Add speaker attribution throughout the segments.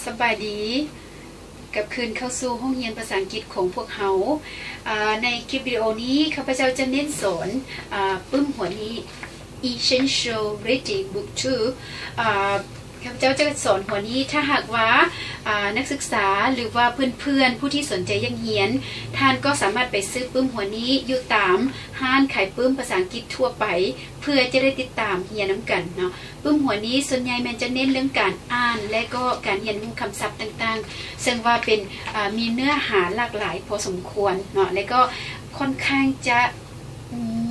Speaker 1: สบายดีกับคืนเข้าสู่ห้องเรียนภาษาอังกฤษของพวกเขาในคลิปวิดีโอนี้ข้าพเจ้าจะเน้นสอนปึ้มหัวนี้ Essential Reading Book 2ข้าพเจ้าจะสอนหัวนี้ถ้าหากว่านักศึกษาหรือว่าเพื่อนๆผู้ที่สนใจยังเรียนท่านก็สามารถไปซื้อปึ้มหัวนี้อยู่ตามห้างขายปึ้มภาษาอังกฤษทั่วไปเพื่อจะได้ติดตามเรียนน้ำกันเนาะปึ้มหัวนี้ส่วนใหญ่มันจะเน้นเรื่องการอ่านและก็การเรียนรู้คำศัพท์ต่างๆซึ่งว่าเป็นมีเนื้อหาหลากหลายพอสมควรเนาะและก็ค่อนข้างจะ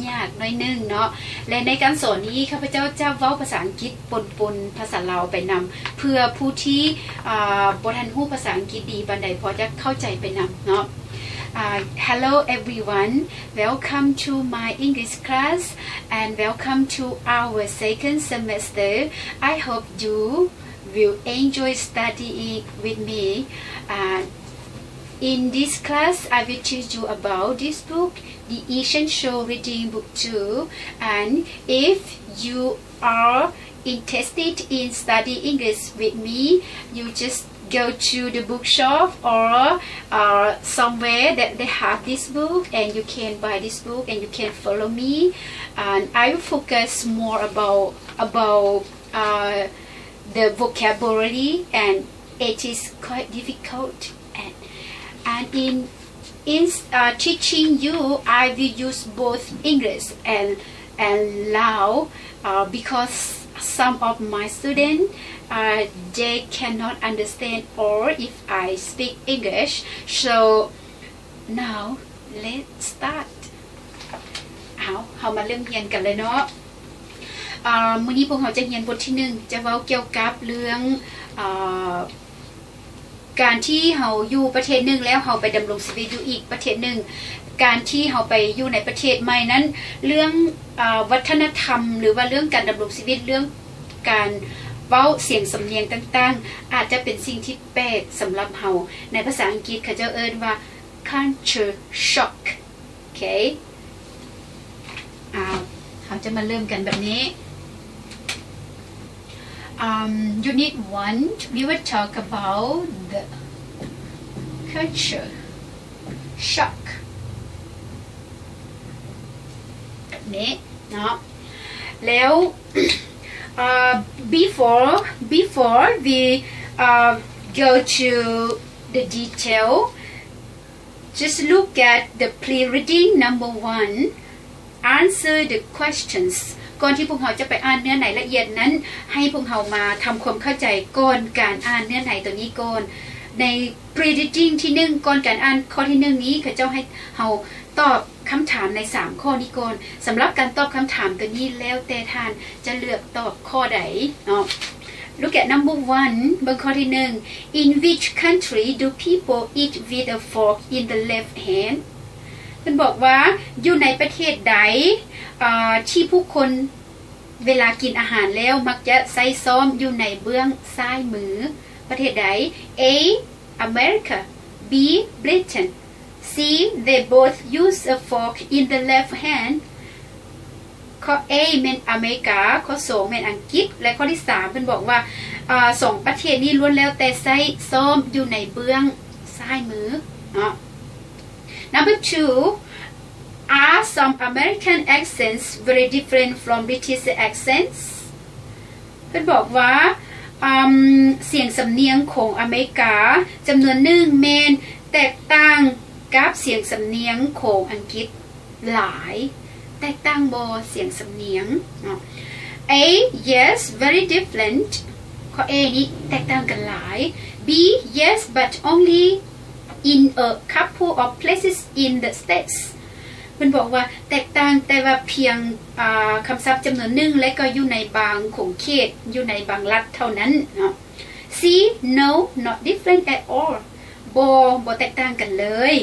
Speaker 1: ยากน้อยนึงเนาะและในการสอนนี้ข้าพเจ้าจะเว้าภาษาอังกฤษปนภาษาลาวไปนำเพื่อผู้ที่บ่ทันรู้ภาษาอังกฤษดีปานใดพอจะเข้าใจไปนำเนาะHello everyone, welcome to my English class and welcome to our second semester. I hope you will enjoy studying with me. In this class, I will teach you about this book, the Essential Reading Book 2. And if you are interested in studying English with me, you just go to the bookshop or somewhere that they have this book, and you can buy this book and you can follow me. And I will focus more about the vocabulary, and it is quite difficult. And in teaching you, I will use both English and Lao because some of my students they cannot understand or if I speak English. So now let's start. เอามาเริ่มเรียนกันเลยเนาะมื้อนี้พวกเราจะเรียนบทที่1จะเว้าเกี่ยวกับเรื่องการที่เราอยู่ประเทศหนึ่งแล้วเราไปดำรงชีวิตอยู่อีกประเทศหนึ่งการที่เราไปอยู่ในประเทศใหม่นั้นเรื่องวัฒนธรรมหรือว่าเรื่องการดำรงชีวิตเรื่องการเว้าเสียงสำเนียงต่างๆอาจจะเป็นสิ่งที่แปลกสำหรับเราในภาษาอังกฤษเขาจะเอิ้นว่า culture shock โอเคเราจะมาเริ่มกันแบบนี้Unit 1, we will talk about the culture shock. แบบนี้เนาะแล้ว before we go to the detail, just look at the pre-reading number 1. Answer the questions.ก่อนที่พวกเราจะไปอ่านเนื้อไหนละเอียดนั้นให้พวกเรามาทำความเข้าใจก่อนการอ่านเนื้อไหนตัวนี้ก่อนใน pre-reading ที่1ก่อนการอ่านข้อที่1นี้เขาเจ้าให้เราตอบคำถามใน3ข้อนี้ก่อนสำหรับการตอบคำถามตัวนี้แล้วแต่ท่านจะเลือกตอบข้อใดเนาะ Look at number 1 บนข้อที่1 In which country do people eat with a fork in the left hand เพิ่นบอกว่าอยู่ในประเทศใดที่ผู้คนเวลากินอาหารแล้วมักจะใส่ซ้อมอยู่ในเบื้องซ้ายมือประเทศใด A America B Britain C they both use a fork in the left hand ข้อ A เป็นอเมริกาข้อ2เป็นอังกฤษและข้อที่3เพิ่นบอกว่า2ประเทศนี้ล้วนแล้วแต่ใส่ซ้อมอยู่ในเบื้องซ้ายมือเนาะ Number 2Are some American accents very different from British accents เพิ่นบอกว่าเสียงสำเนียงของอเมริกาจำนวนหนึ่งแมนแตกต่างกับเสียงสำเนียงของอังกฤษหลายแตกต่างบ่เสียงสำเนียง A yes very different ข้อ A นี้แตกต่างกันหลาย B yes but only in a couple of places in the statesมันบอกว่าแตกต่างแต่ว่าเพียงคำศัพท์จำนวนหนึ่งและก็อยู่ในบางของเขตอยู่ในบางรัฐเท่านั้นเนาะ C no not different at all บ่แตกต่างกันเลย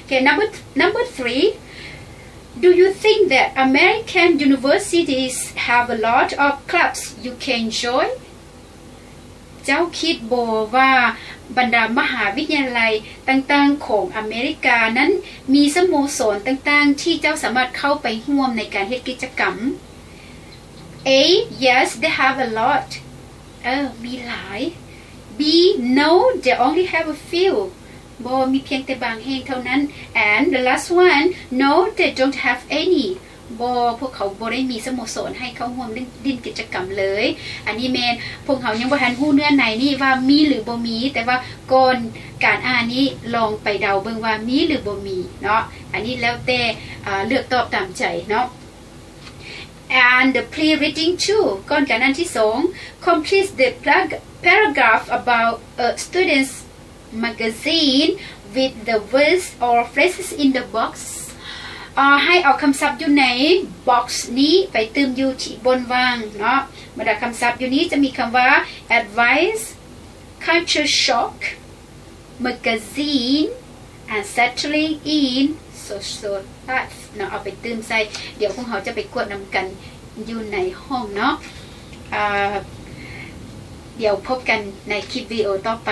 Speaker 1: Okay number 3 Do you think that American universities have a lot of clubs you can join เจ้าคิดบ่ว่าบรรดามหาวิทยาลัยต่างๆของอเมริกานั้นมีสโมสรต่างๆที่เจ้าสามารถเข้าไปร่วมในการเฮ็ดกิจกรรม A yes they have a lot มีหลาย B B no they only have a few บ่มีเพียงแต่บางแห่งเท่านั้น and the last one no they don't have any บ่พวกเขาบ่ได้มีสโมสรให้เข้าร่วมดินกิจกรรมเลยอันนี้แม่นพวกเขายังบ่ทันฮู้เนื้อในนี่ว่ามีหรือบ่มีแต่ว่าก่อนการอ่านนี้ลองไปเดาเบิ่งว่ามีหรือบ่มีเนาะอันนี้แล้วแต่เลือกตอบตามใจเนาะ and the pre-reading too ก่อนการอ่านที่2 complete the paragraph about a student's magazine with the words or phrases in the box ให้เอาคำศัพท์อยู่ใน box นี้ไปเติมอยู่ที่บนว่างเนาะบรรดาคำศัพท์อยู่นี้จะมีคำว่า advice culture shock magazine and settling in social life เนาะเอาไปเติมใส่เดี๋ยวพวกเขาจะไปกวดนำกันอยู่ในห้องเนาะเดี๋ยวพบกันในคลิปวิดีโอต่อไป